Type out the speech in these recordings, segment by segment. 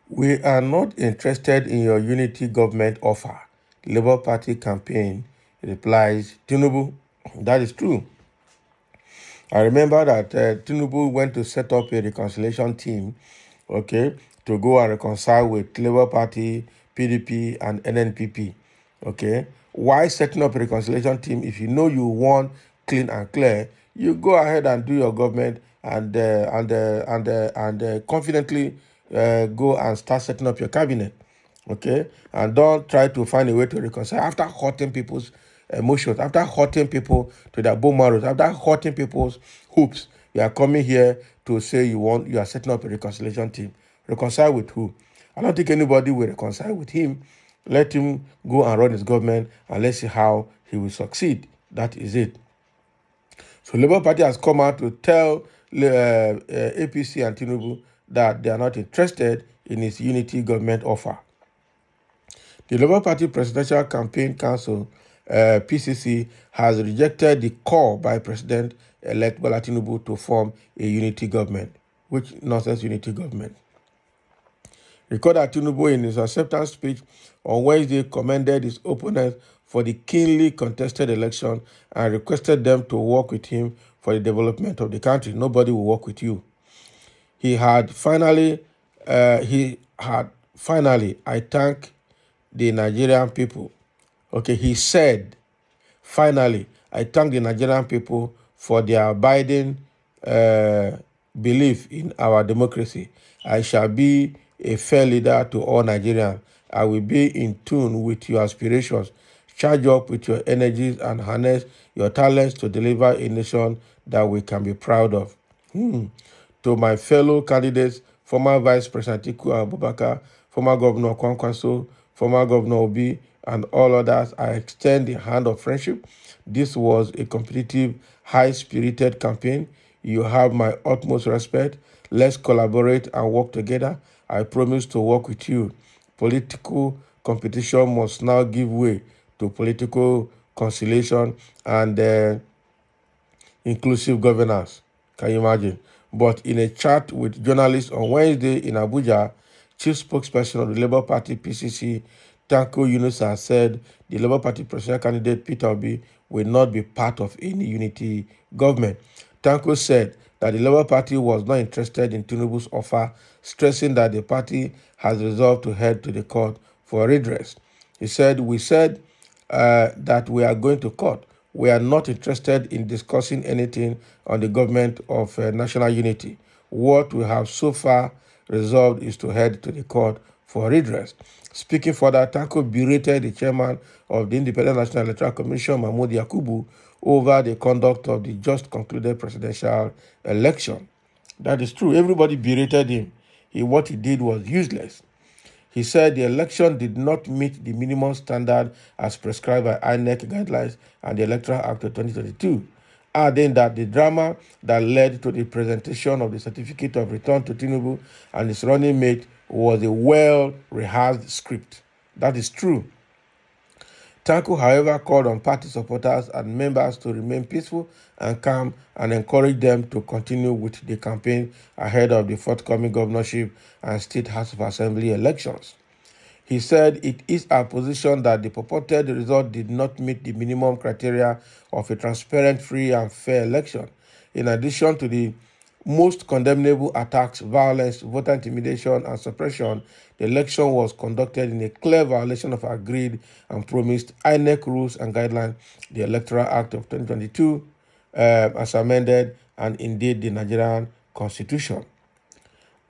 We are not interested in your unity government offer. Labour Party campaign replies, Tinubu. That is true. I remember that Tinubu went to set up a reconciliation team, okay, to go and reconcile with Labour Party, PDP, and NNPP, okay. Why setting up a reconciliation team if you know you want clean and clear? You go ahead and do your government and confidently go and start setting up your cabinet, okay? And don't try to find a way to reconcile after hurting people's emotions, after hurting people to their bone marrows, after hurting people's hopes. You are coming here to say you are setting up a reconciliation team. Reconcile with who? I don't think anybody will reconcile with him. Let him go and run his government and let's see how he will succeed. That is it. So Labour Party has come out to tell APC and Tinubu that they are not interested in its unity government offer. The Labour Party Presidential Campaign Council, PCC, has rejected the call by President-elect Bola Tinubu to form a unity government. Which nonsense unity government? Recall that Tinubu, in his acceptance speech on Wednesday, commended his opponents for the keenly contested election and requested them to work with him for the development of the country. Nobody will work with you. He had finally, I thank the Nigerian people. Okay, he said, finally, I thank the Nigerian people for their abiding belief in our democracy. I shall be a fair leader to all Nigerians. I will be in tune with your aspirations. Charge up with your energies and harness your talents to deliver a nation that we can be proud of. To my fellow candidates, former Vice President Atiku Abubakar, former Governor Kwankwaso, former Governor Obi, and all others, I extend the hand of friendship. This was a competitive, high-spirited campaign. You have my utmost respect. Let's collaborate and work together. I promise to work with you. Political competition must now give way to political conciliation and inclusive governance. Can you imagine? But in a chat with journalists on Wednesday in Abuja, chief spokesperson of the Labour Party PCC, Tanko Yunusa, said the Labour Party presidential candidate Peter Obi will not be part of any unity government. Tanko said that the Labour Party was not interested in Tinubu's offer, stressing that the party has resolved to head to the court for redress. He said, we said that we are going to court. We are not interested in discussing anything on the government of national unity. What we have so far resolved is to head to the court for redress. Speaking further, Tanko berated the chairman of the Independent National Electoral Commission, Mahmoud Yakubu, over the conduct of the just concluded presidential election. That is true. Everybody berated him. What he did was useless. He said the election did not meet the minimum standard as prescribed by INEC guidelines and the Electoral Act of 2022, adding that the drama that led to the presentation of the certificate of return to Tinubu and his running mate was a well-rehearsed script. That is true. Tanko, however, called on party supporters and members to remain peaceful and calm and encouraged them to continue with the campaign ahead of the forthcoming governorship and state House of Assembly elections. He said it is our position that the purported result did not meet the minimum criteria of a transparent, free, and fair election. In addition to the most condemnable attacks, violence, voter intimidation, and suppression, the election was conducted in a clear violation of agreed and promised INEC rules and guidelines, the Electoral Act of 2022, as amended, and indeed the Nigerian Constitution.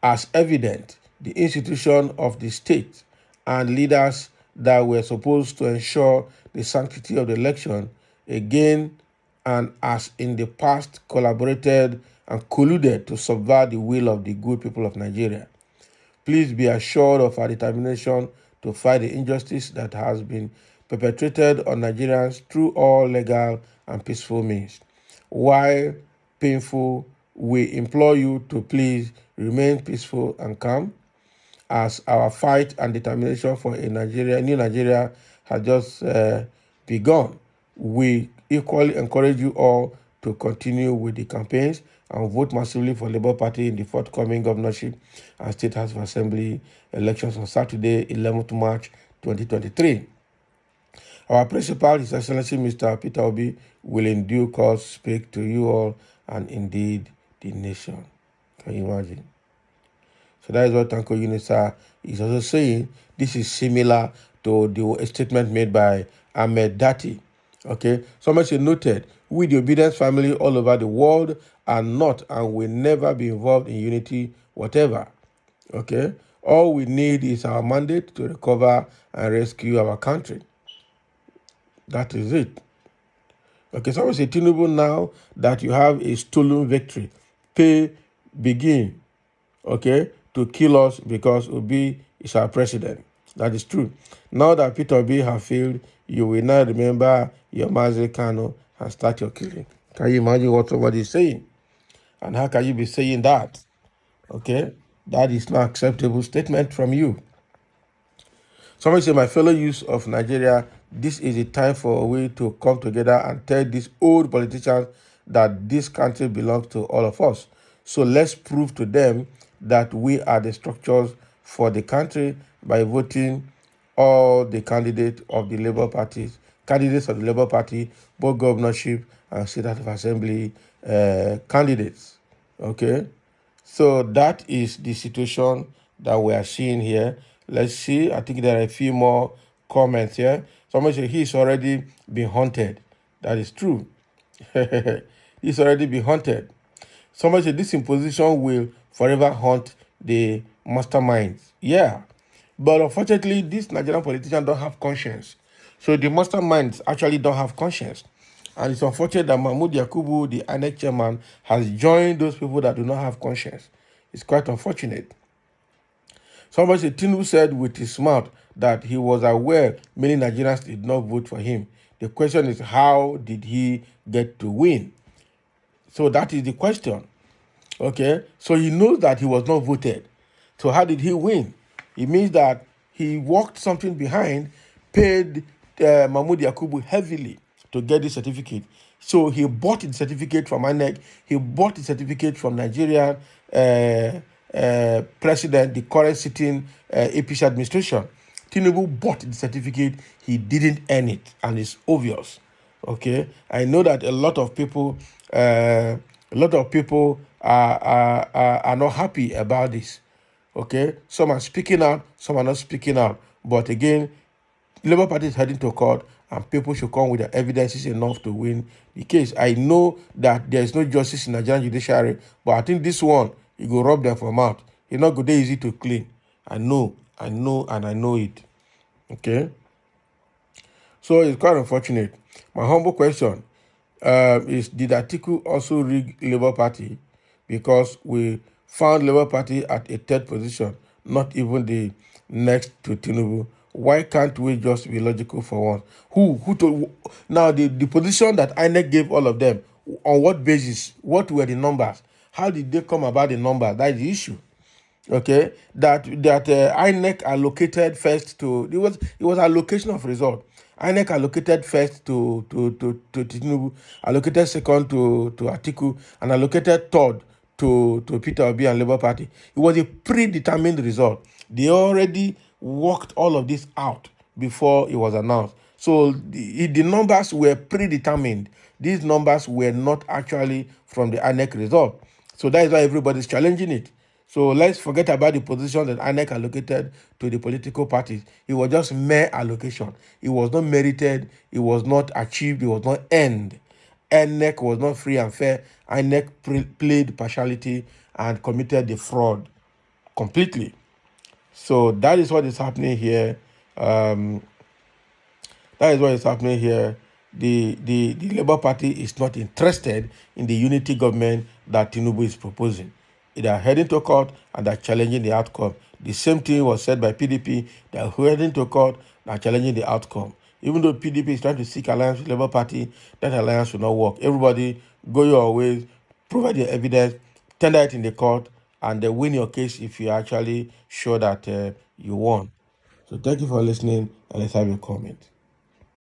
As evident, the institution of the state and leaders that were supposed to ensure the sanctity of the election, again and as in the past, collaborated and colluded to subvert the will of the good people of Nigeria. Please be assured of our determination to fight the injustice that has been perpetrated on Nigerians through all legal and peaceful means. While painful, we implore you to please remain peaceful and calm, as our fight and determination for a new Nigeria has just begun. We equally encourage you all to continue with the campaigns and vote massively for Labour Party in the forthcoming governorship and State House of Assembly elections on Saturday, 11th March 2023. Our principal, His Excellency Mr. Peter Obi, will in due course speak to you all and indeed the nation. Can you imagine? So that is what Tanko Unisa is also saying. This is similar to the statement made by Ahmed Dati. Okay, somebody said, noted, we the Obedience family all over the world are not and will never be involved in unity, whatever. Okay, all we need is our mandate to recover and rescue our country. That is it. Okay, somebody say, Tinubu, now that you have a stolen victory, begin, okay, to kill us because Obi is our president. That is true. Now that Peter Obi has failed, you will now remember your Mazi Kano and start your killing. Can you imagine what somebody is saying? And how can you be saying that? Okay, that is not acceptable statement from you. Somebody say, my fellow youths of Nigeria, this is a time for we to come together and tell these old politicians that this country belongs to all of us. So let's prove to them that we are the structures for the country by voting all the candidates of the Labour Party, both governorship and State House of Assembly candidates. Okay, so that is the situation that we are seeing here. Let's see. I think there are a few more comments here. Somebody said he's already been haunted. That is true. He's already been haunted. Somebody said this imposition will forever haunt the masterminds. Yeah. But unfortunately, these Nigerian politicians don't have conscience. So the masterminds actually don't have conscience. And it's unfortunate that Mahmoud Yakubu, the INEC chairman, has joined those people that do not have conscience. It's quite unfortunate. Somebody said, Tinubu said with his mouth that he was aware many Nigerians did not vote for him. The question is, how did he get to win? So that is the question. Okay, so he knows that he was not voted. So how did he win? It means that he walked something behind, paid Mahmoud Yakubu heavily to get the certificate. So he bought the certificate from INEC. He bought the certificate from Nigerian president, the current sitting APC administration. Tinubu bought the certificate. He didn't earn it, and it's obvious. Okay, I know that a lot of people are not happy about this. Okay, some are speaking out, some are not speaking out. But again, Labour Party is heading to court, and people should come with the evidences enough to win the case. I know that there is no justice in the Nigerian judiciary, but I think this one, you go rub them for mouth. It's not good, easy to clean. I know, and I know it. Okay? So it's quite unfortunate. My humble question is, did Atiku also rig Labour Party? Because we found Labour Party at a third position, not even the next to Tinubu. Why can't we just be logical for once? Who told? Now, the position that INEC gave all of them, on what basis? What were the numbers? How did they come about the numbers? That is the issue. Okay, that INEC allocated first to, it was allocation of result. INEC allocated first to Tinubu, allocated second to Atiku, and allocated third to Peter Obi and Labour Party. It was a predetermined result. They already worked all of this out before it was announced. So the numbers were predetermined. These numbers were not actually from the INEC result. So that is why everybody is challenging it. So let's forget about the position that INEC allocated to the political parties. It was just mere allocation. It was not merited. It was not achieved. It was not earned. INEC was not free and fair. INEC played partiality and committed the fraud completely. So that is what is happening here. That is what is happening here. The Labour Party is not interested in the unity government that Tinubu is proposing. They are heading to court and are challenging the outcome. The same thing was said by PDP. They are heading to court and are challenging the outcome. Even though PDP is trying to seek alliance with Labour Party, that alliance will not work. Everybody, go your ways, provide your evidence, tender it in the court, and then win your case if you're actually sure that you won. So thank you for listening, and let's have your comment.